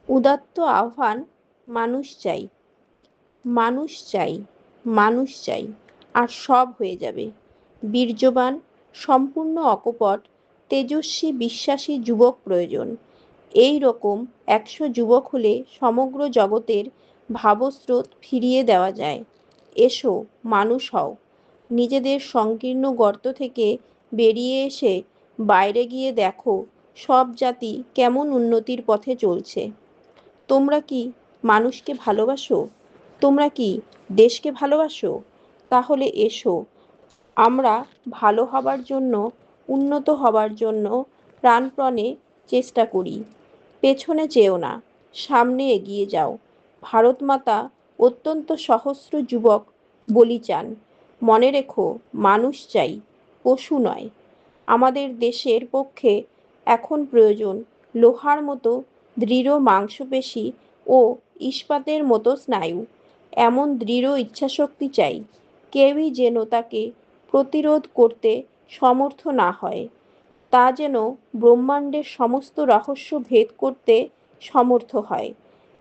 উদাত্ত আহ্বান, মানুষ চাই, মানুষ চাই, মানুষ চাই, আর সব হয়ে যাবে। বীর্যবান, সম্পূর্ণ অকপট, তেজস্বী বিশ্বাসী যুবক প্রয়োজন। এই রকম 100 যুবক হলে সমগ্র জগতের ভাবস্রোত ফিরিয়ে দেওয়া যায়। এসো, মানুষ হও। নিজেদের সংকীর্ণ গর্ত থেকে বেরিয়ে এসে বাইরে গিয়ে দেখো সব জাতি কেমন উন্নতির পথে চলছে। তোমরা কি মানুষকে ভালোবাসো? তোমরা কি দেশকে ভালোবাসো? তাহলে এসো, আমরা ভালো হবার জন্য, উন্নত হবার জন্য প্রাণপণে চেষ্টা করি। পেছনে চেয়েও না, সামনে এগিয়ে যাও। ভারত মাতা অত্যন্ত সহস্র যুবক বলি চান। মনে রেখো, মানুষ চাই, পশু নয়। আমাদের দেশের পক্ষে এখন প্রয়োজন লোহার মতো দৃঢ় মাংসপেশি ও ইস্পাতের মতো স্নায়ু। এমন দৃঢ় ইচ্ছাশক্তি চাই, কেউই যেন তাকে প্রতিরোধ করতে সমর্থ না হয়। তা যেন ব্রহ্মাণ্ডের সমস্ত রহস্য ভেদ করতে সমর্থ হয়।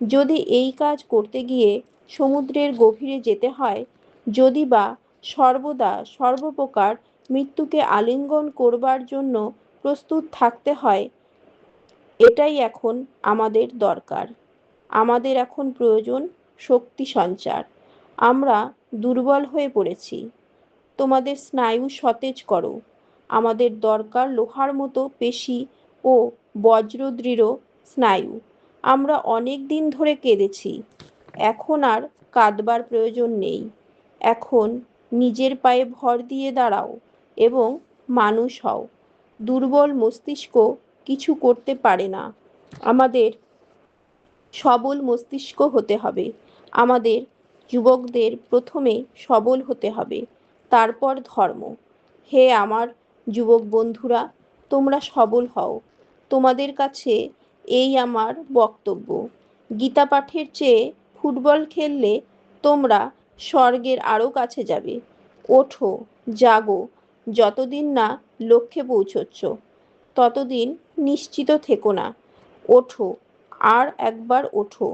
যদি এই কাজ করতে গিয়ে সমুদ্রের গভীরে যেতে হয়, যদি বা সর্বদা সর্বপ্রকার মৃত্যুকে আলিঙ্গন করবার জন্য প্রস্তুত থাকতে হয়, এটাই এখন আমাদের দরকার। আমাদের এখন প্রয়োজন শক্তি সঞ্চার। আমরা দুর্বল হয়ে পড়েছি। তোমাদের স্নায়ু সতেজ করো। আমাদের দরকার লোহার মতো পেশি ও বজ্রদৃঢ় স্নায়ু। আমরা অনেক দিন ধরে কেঁদেছি, এখন আর কাঁদবার প্রয়োজন নেই। এখন নিজের পায়ে ভর দিয়ে দাঁড়াও এবং মানুষ হও। দুর্বল মস্তিষ্ক কিছু করতে পারে না। আমাদের সবল মস্তিষ্ক হতে হবে। আমাদের যুবকদের প্রথমে সবল হতে হবে, তারপর ধর্ম। হে আমার যুবক বন্ধুরা, তোমরা সবল হও। তোমাদের কাছে এই আমার বক্তব্য। গীতা পাঠের চেয়ে ফুটবল খেললে তোমরা স্বর্গের আরও কাছে যাবে। ওঠো, জাগো। যতদিন না লক্ষ্যে পৌঁছচ্ছ, ততদিন নিশ্চিত থেকো না। ওঠো, আর একবার ওঠো।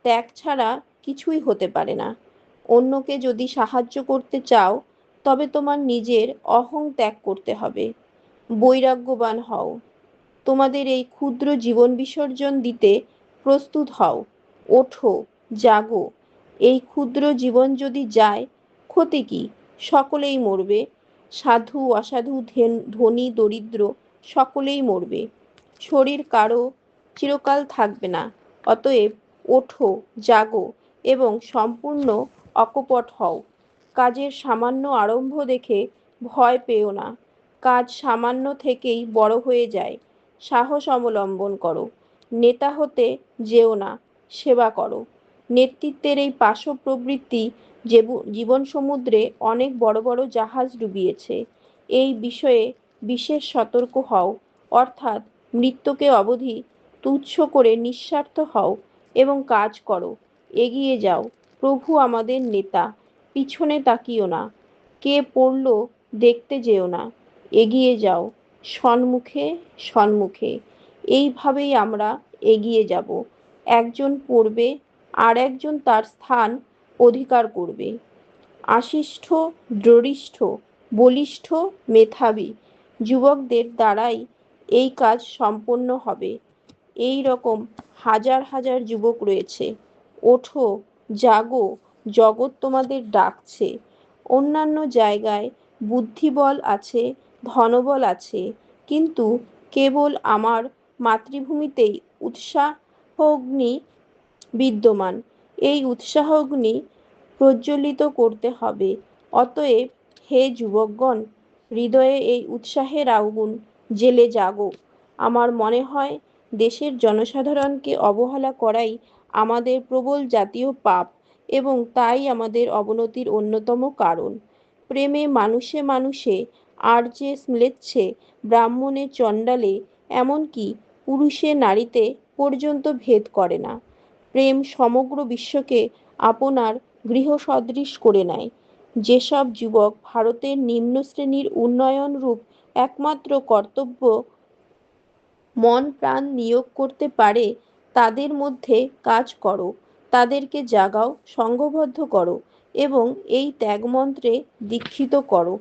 ত্যাগ ছাড়া কিছুই হতে পারে না। অন্যকে যদি সাহায্য করতে চাও, তবে তোমার নিজের অহং ত্যাগ করতে হবে। বৈরাগ্যবান হও। তোমাদের এই ক্ষুদ্র জীবন বিসর্জন দিতে প্রস্তুত হও। ওঠো, জাগো। এই ক্ষুদ্র জীবন যদি যায়, ক্ষতি কি? সকলেই মরবে। সাধু অসাধু, ধনী দরিদ্র, সকলেই মরবে। শরীর কারো চিরকাল থাকবে না। অতএব ওঠো, জাগো এবং সম্পূর্ণ অকপট হও। কাজের সামান্য আরম্ভ দেখে ভয় পেও না। কাজ সামান্য থেকেই বড় হয়ে যায়। সাহস অবলম্বন করো। নেতা হতে যেও না, সেবা করো। নেতৃত্বের এই পাশব প্রবৃত্তি জীবন সমুদ্রে অনেক বড় বড় জাহাজ ডুবিয়েছে। এই বিষয়ে বিশেষ সতর্ক হও, অর্থাৎ মৃত্যুকে অবধি তুচ্ছ করে নিঃস্বার্থ হও এবং কাজ করো। এগিয়ে যাও। প্রভু আমাদের নেতা। পিছনে তাকিও না। কে পড়ল দেখতে যেও না। এগিয়ে যাও, সম্মুখে সম্মুখে। এইভাবেই আমরা এগিয়ে যাব। একজন পড়বে, আর একজন তার স্থান অধিকার করবে। আশিষ্ঠ, দৃঢ়িষ্ঠ, বলিষ্ঠ, মেধাবী যুবকদের দ্বারাই এই কাজ সম্পন্ন হবে। এই রকম হাজার হাজার যুবক রয়েছে। ওঠো, জাগো, জগৎ তোমাদের ডাকছে। অন্যান্য জায়গায় বুদ্ধিবল আছে, ধনবল আছে, কিন্তু কেবল আমার মাতৃভূমিতেই উৎসাহগ্নি বিদ্যমান। এই উৎসাহগ্নি প্রজ্বলিত করতে হবে। অতএব হে যুবকগণ, হৃদয়ে এই উৎসাহের আগুন জ্বেলে জাগো। আমার মনে হয় দেশের জনসাধারণকে অবহেলা করাই আমাদের প্রবল জাতীয় পাপ এবং তাই আমাদের অবনতির অন্যতম কারণ। প্রেমে মানুষে মানুষে, আর্যে ম্লেচ্ছে, ব্রাহ্মণে চণ্ডালে, এমনকি পুরুষে নারীতে পর্যন্ত ভেদ করে না। প্রেম সমগ্র বিশ্বকে আপনার গৃহসদৃশ করে নেয়। যেসব যুবক ভারতের নিম্ন শ্রেণীর উন্নয়নরূপ একমাত্র কর্তব্য মন প্রাণ নিয়োগ করতে পারে, তাদের মধ্যে কাজ করো, তাদেরকে জাগাও, সংঘবদ্ধ করো এবং এই ত্যাগমন্ত্রে দীক্ষিত করো।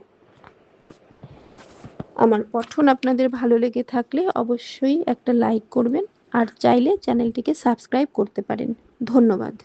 আমার পঠন আপনাদের ভালো লেগে থাকলে অবশ্যই একটা লাইক করবেন আর চাইলে চ্যানেলটিকে সাবস্ক্রাইব করতে পারেন। ধন্যবাদ।